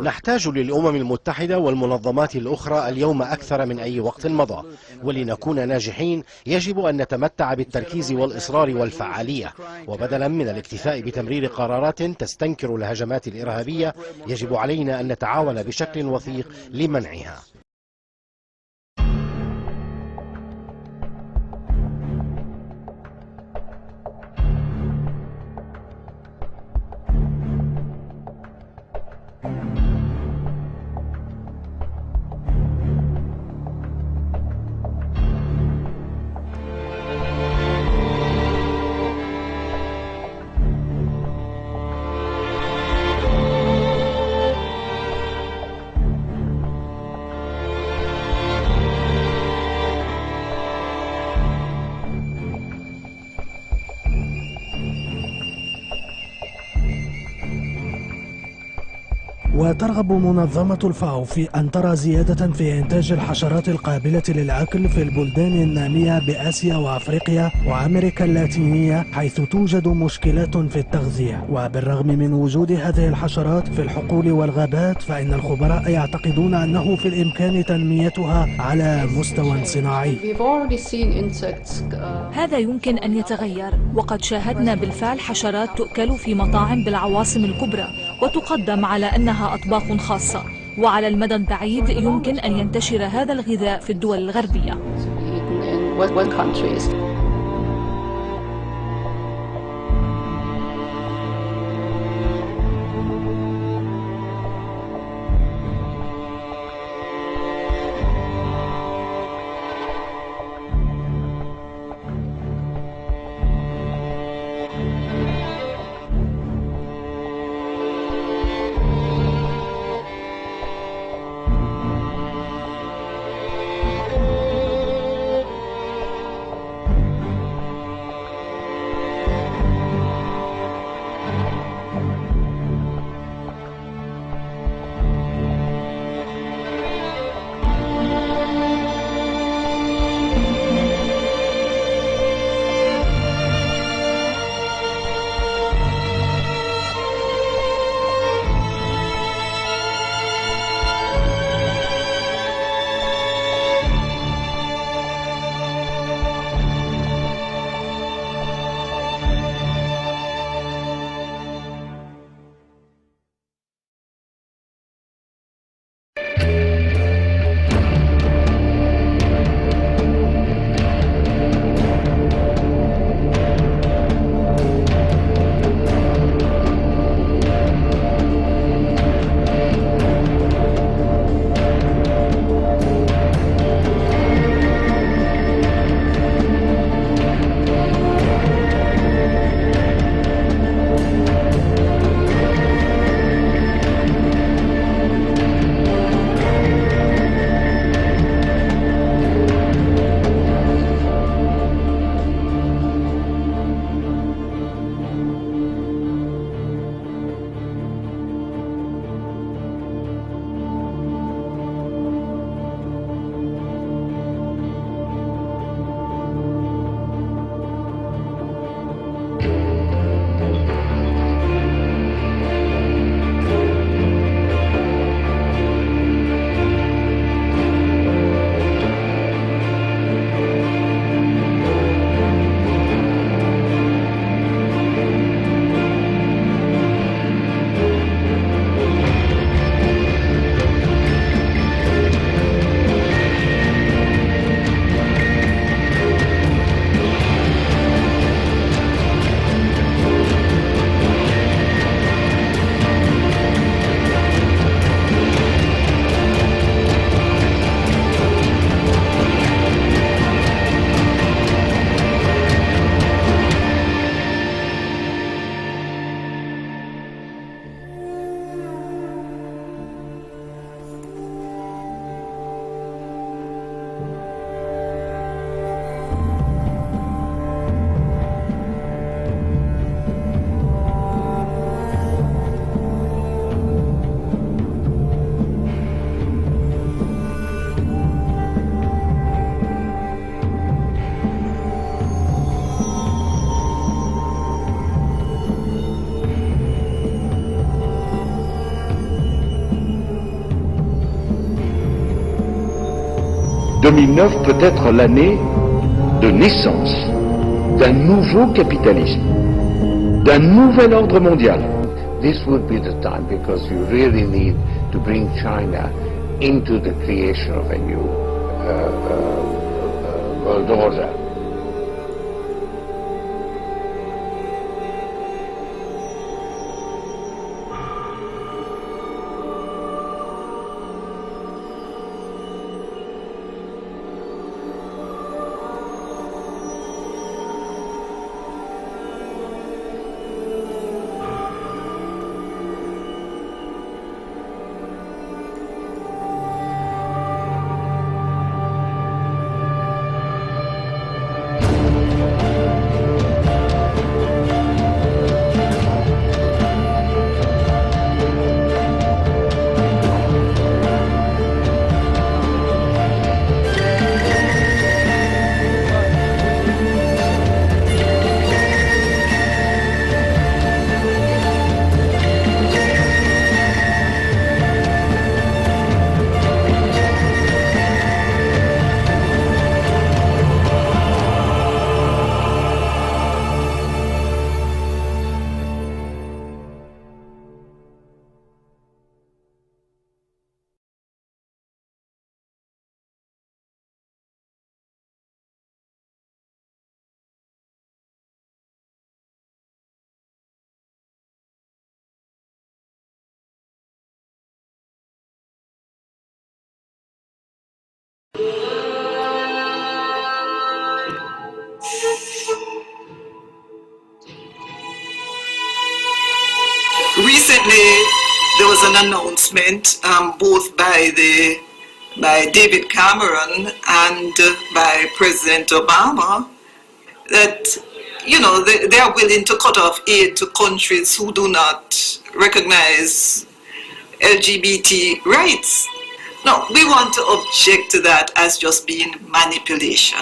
نحتاج للأمم المتحدة والمنظمات الأخرى اليوم أكثر من أي وقت مضى، ولنكون ناجحين يجب أن نتمتع بالتركيز والإصرار والفعالية، وبدلا من الاكتفاء بتمرير قرارات تستنكر الهجمات الإرهابية يجب علينا أن نتعاون بشكل وثيق لمنعها. وترغب منظمة الفاو في أن ترى زيادة في إنتاج الحشرات القابلة للأكل في البلدان النامية بآسيا وأفريقيا وأمريكا اللاتينية، حيث توجد مشكلات في التغذية. وبالرغم من وجود هذه الحشرات في الحقول والغابات، فإن الخبراء يعتقدون أنه في الإمكان تنميتها على مستوى صناعي. هذا يمكن أن يتغير، وقد شاهدنا بالفعل حشرات تؤكل في مطاعم بالعواصم الكبرى وتقدم على أنها أطباق خاصة، وعلى المدى البعيد يمكن أن ينتشر هذا الغذاء في الدول الغربية. 2009 peut être l'année de naissance d'un nouveau capitalisme, d'un nouvel ordre mondial. This would be the time because you really need to bring China into the creation of a new world order. Recently, there was an announcement both by David Cameron and by President Obama that, you know, they are willing to cut off aid to countries who do not recognize LGBT rights. No, we want to object to that as just being manipulation.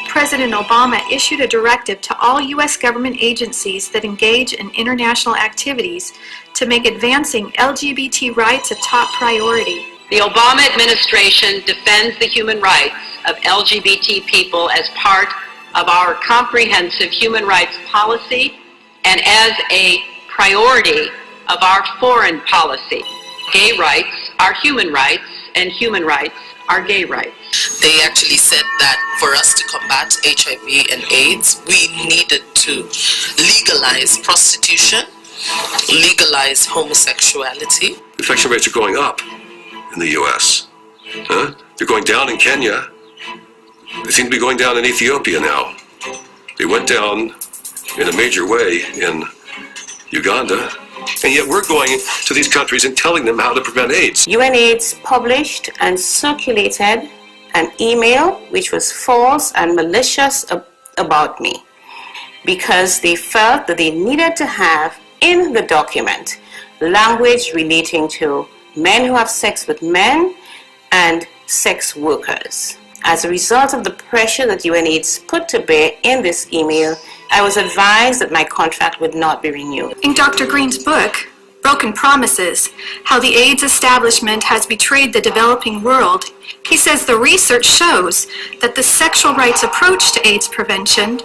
President Obama issued a directive to all U.S. government agencies that engage in international activities to make advancing LGBT rights a top priority. The Obama administration defends the human rights of LGBT people as part of our comprehensive human rights policy and as a priority of our foreign policy. Gay rights are human rights, and human rights are gay rights. They actually said that for us to combat HIV and AIDS, we needed to legalize prostitution, legalize homosexuality. Infection rates are going up in the U.S. They're going down in Kenya. They seem to be going down in Ethiopia now. They went down in a major way in Uganda. And yet we're going to these countries and telling them how to prevent AIDS. UNAIDS published and circulated an email which was false and malicious about me because they felt that they needed to have in the document language relating to men who have sex with men and sex workers. As a result of the pressure that UNAIDS put to bear in this email, I was advised that my contract would not be renewed. In Dr. Green's book, Broken Promises, How the AIDS Establishment Has Betrayed the Developing World, he says the research shows that the sexual rights approach to AIDS prevention,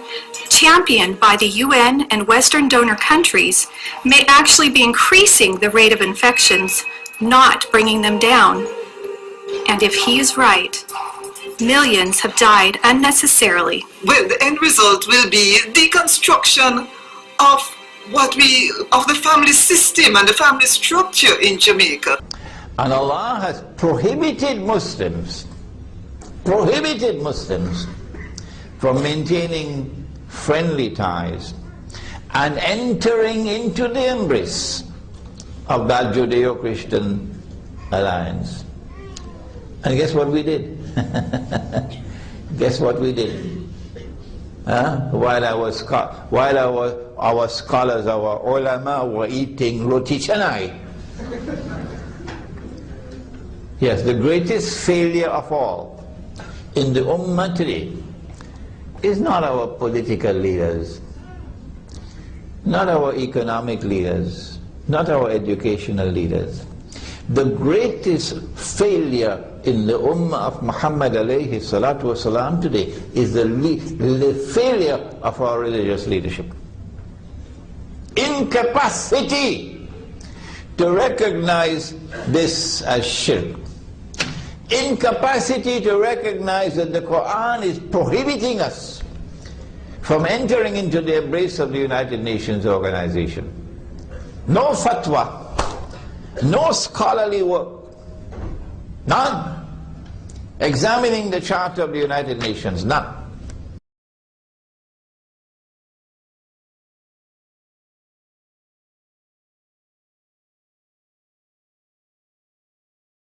championed by the UN and Western donor countries, may actually be increasing the rate of infections, not bringing them down. And if he is right, millions have died unnecessarily. Well, the end result will be deconstruction of the family system and the family structure in Jamaica. And Allah has prohibited Muslims from maintaining friendly ties and entering into the embrace of that Judeo-Christian alliance. And guess what we did? Guess what we did? While our scholars, our ulama were eating roti canai. Yes, the greatest failure of all in the Ummah today is not our political leaders, not our economic leaders, not our educational leaders, The greatest failure in the Ummah of Muhammad alayhi salatu wasalam today is the failure of our religious leadership. Incapacity to recognize this as shirk. Incapacity to recognize that the Quran is prohibiting us from entering into the embrace of the United Nations organization. No fatwa, no scholarly work, none. Examining the Charter of the United Nations, none.